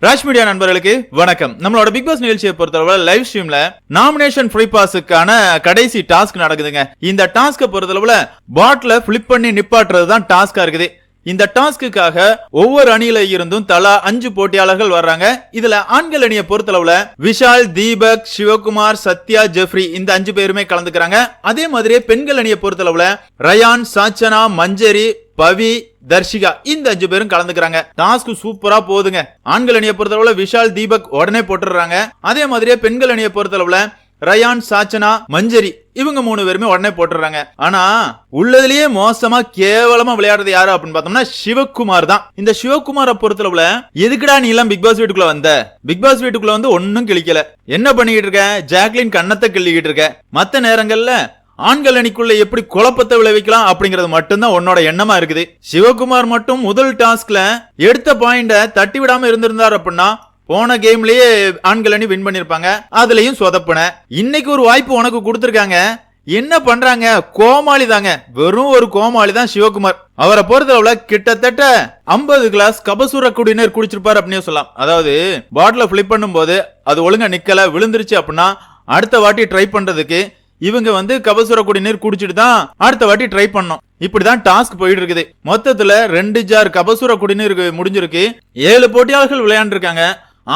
Raj media நண்பர்களுக்கு வணக்கம். நம்மளோட பிக் பாஸ் நிகழ்ச்சியை பொறுத்தளவுல லைவ் ஸ்ட்ரீம்ல நாமினேஷன் ஃப்ரீ பாஸுக்கான கடைசி டாஸ்க் நடக்குதுங்க. இந்த டாஸ்க பொறுத்தளவுல பாட்ல பிளிப் பண்ணி நிப்பாட்டுறது தான் டாஸ்கா இருக்குது. இந்த டாஸ்க்குக்காக ஒவ்வொரு அணியில இருந்தும் தலா 5 போட்டியாளர்கள் வர்றாங்க. இதுல ஆண்கள் அணியை பொறுத்தளவுல விஷால், தீபக், சிவகுமார், சத்யா, ஜெஃப்ரி இந்த 5 பேருமே கலந்துக்கிறாங்க. அதே மாதிரியே பெண்கள் அணியை பொறுத்தளவுல ரயான், சாச்சனா, மஞ்சரி, பவி, தர்ஷிகா இந்த 5 பேரும் கலந்துக்கிறாங்க. டாஸ்க் சூப்பரா போகுதுங்க. ஆண்கள் அணியை பொறுத்தளவுல விஷால், தீபக் உடனே போட்டுறாங்க. அதே மாதிரியே பெண்கள் அணியை பொறுத்தளவுல ரயான், சாச்சனா, மஞ்சரி இவங்க 3 பேருமே உடனே போட்டுறாங்க. ஆனா உள்ளதுலயே மோசமா கேவலமா விளையாடுறது யாரு அப்படின்னு பார்த்தோம்னா சிவகுமார் தான். இந்த சிவகுமாரை பொறுத்தளவுல எதுக்குடா நீ எல்லாம் பிக் பாஸ் வீட்டுக்குள்ள வந்த? பிக் பாஸ் வீட்டுக்குள்ள வந்து ஒன்னும் கிழிக்கல. என்ன பண்ணிக்கிட்டு இருக்க? ஜாக்லின் கண்ணத்தை கிள்ளிக்கிட்டு இருக்க. மத்த நேரங்கள்ல ஆண்கள் அணிக்குள்ள எப்படி குழப்பத்தை விளைவிக்கலாம் அப்படிங்கறது மட்டும்தான் உன்னோட எண்ணமா இருக்குது. சிவகுமார் மட்டும் முதல் டாஸ்க்ல எடுத்த பாயிண்ட தட்டி விடாம இருந்திருந்தார் அப்படின்னா போன கேம்லயே ஆண்கள் அணி வின் பண்ணிருப்பாங்க. அதுலயும் சொதப்புன. இன்னைக்கு ஒரு வாய்ப்பு உனக்கு கொடுத்திருக்காங்க. என்ன பண்றாங்க? கோமாளி தாங்க. வெறும் ஒரு கோமாளி தான் சிவகுமார். அவரை பொறுத்தளவுல கிட்டத்தட்ட 50 கிளாஸ் கபசூர குடிநீர் குடிச்சிருப்பாரு அப்படின்னு சொல்லலாம். அதாவது பாட்டில பிளிப் பண்ணும் போது அது ஒழுங்கா நிக்கல, விழுந்துருச்சு அப்படின்னா அடுத்த வாட்டி ட்ரை பண்றதுக்கு இவங்க வந்து கபசுர குடிநீர் குடிச்சிட்டு தான் அடுத்த வாட்டி ட்ரை பண்ணோம். இப்படிதான் டாஸ்க் போயிட்டு இருக்குது. மொத்தத்துல 2 ஜார் கபசுர குடிநீர் முடிஞ்சிருக்கு. 7 போட்டியாளர்கள் விளையாண்டு இருக்காங்க.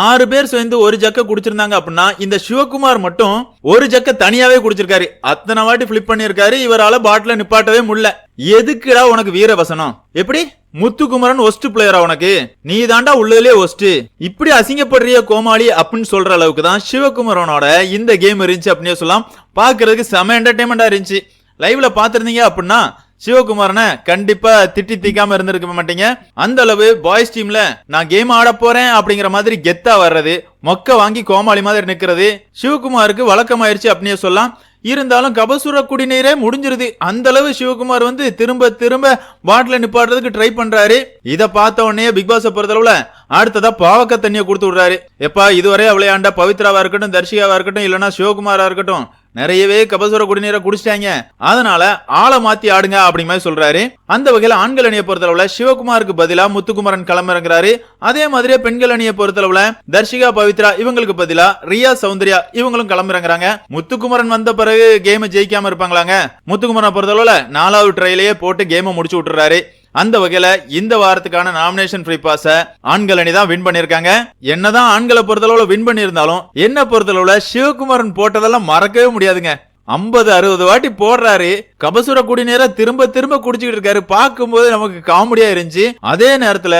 6 பேர் சேர்ந்து ஒரு ஜக்க குடிச்சிருந்தாங்க அப்படின்னா இந்த சிவகுமார் மட்டும் ஒரு ஜக்க தனியாவே குடிச்சிருக்காரு. அத்தனை வாட்டி பிளிப் பண்ணிருக்காரு. இவரால பாட்டில நிப்பாட்டவே முடியல. எதுக்குடா உனக்கு வீரவசனம்? எப்படி முத்துக்குமரன் ஒஸ்ட் பிளேயரா உனக்கு? நீ தாண்டா உள்ளதுலயே ஒஸ்ட். இப்படி அசிங்கப்படுறிய கோமாளி அப்படின்னு சொல்ற அளவுக்கு தான் சிவகுமரனோட இந்த கேம் இருந்துச்சு அப்படின்னு சொல்லலாம். பாக்குறதுக்கு செம என்டர்டைன்மெண்டா இருந்துச்சு. லைவ்ல பாத்திருந்தீங்க அப்படின்னா சிவகுமாரனை கண்டிப்பா திட்டி தீக்காம இருந்திருக்க மாட்டீங்க. அந்த அளவு பாய்ஸ் டீம்ல நான் கேம் ஆட போறேன் அப்படிங்கிற மாதிரி கெத்தா வர்றது, மொக்க வாங்கி கோமாளி மாதிரி நிக்கிறது சிவகுமாருக்கு வழக்கமாயிருச்சு அப்படின்னு சொல்லலாம். இருந்தாலும் கபசுர குடிநீரே முடிஞ்சிருது. அந்த அளவு சிவகுமார் வந்து திரும்ப திரும்ப பாட்டில நிப்பாடுறதுக்கு ட்ரை பண்றாரு. இத பார்த்த உடனே பிக் பாஸ் பொறுத்தளவுல அடுத்ததா பாவக்க தண்ணியை கொடுத்து விடுறாரு. எப்பா இதுவரை விளையாண்ட பவித்ராவா இருக்கட்டும், தர்ஷிகாவா இருக்கட்டும், இல்லனா சிவகுமாரா இருக்கட்டும் நிறையவே கபசுர குடிநீரை குடிச்சிட்டாங்க. அதனால ஆளை மாத்தி ஆடுங்க அப்படிங்கிற மாதிரி சொல்றாரு. அந்த வகையில ஆண்கள் அணியை பொறுத்தளவுல சிவகுமாருக்கு பதிலா முத்துக்குமரன் களமிறங்குறாரு. அதே மாதிரியே பெண்கள் அணியை பொறுத்தளவுல தர்ஷிகா, பவித்ரா இவங்களுக்கு பதிலா ரியா, சௌந்தர்யா இவங்களும் களமிறங்குறாங்க. முத்துக்குமரன் வந்த பிறகு கேம் ஜெயிக்காம இருப்பாங்களாங்க? முத்துக்குமரனை பொறுத்தளவுல 4வது ட்ரையிலேயே போட்டு கேமை முடிச்சு விட்டுறாரு. அந்த வகையில இந்த வாரத்துக்கான நாமினேஷன் ஃப்ரீ பாஸ ஆண்கள் அணி தான் வின் பண்ணிருக்காங்க. என்னதான் ஆண்களை பொறுத்தளவுல வின் பண்ணிருந்தாலும் என்ன பொறுத்தளவுல சிவகுமாரன் போட்டதெல்லாம் மறக்கவே முடியாதுங்க. 50-60 வாட்டி போடுறாரு. கபசுர குடிநீரை திரும்ப திரும்ப குடிச்சுக்கிட்டு இருக்காரு. பார்க்கும்போது நமக்கு காமெடியா இருந்துச்சு. அதே நேரத்துல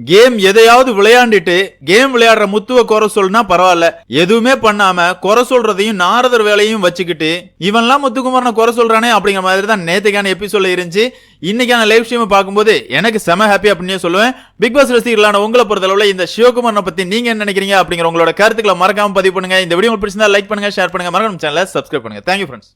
கேம் எதையாவது விளையாண்டுட்டு கேம் விளையாடுற முத்துவ குறை சொல்லுனா பரவாயில்ல, எதுவுமே பண்ணாம குறை சொல்றதையும் நாரதர் வேலையும் வச்சுக்கிட்டு இவன்லாம் முத்துக்குமாரனை குறை சொல்றானே அப்படிங்கிற மாதிரி தான் நேத்துக்கான எபிசோட்ல இருந்துச்சு. இன்னைக்கான லைவ் ஸ்ட்ரீம் பார்க்கும்போது எனக்கு செம ஹாப்பி அப்படின்னு சொல்லுவேன். பிக் பாஸ் ரசிகர்களான உங்களை பொறுத்தளவுல இந்த சிவகுமாரனை பத்தி நீங்க என்ன நினைக்கிறீங்க அப்படிங்கிற உங்களோட கருத்துக்களை மறக்காம பதிவு பண்ணுங்க. இந்த வீடியோ உங்களுக்கு பிடிச்சிருந்தா லைக் பண்ணுங்க, ஷேர் பண்ணுங்க, மறக்காம சேனலை சப்ஸ்கிரைப் பண்ணுங்க. Thank you friends.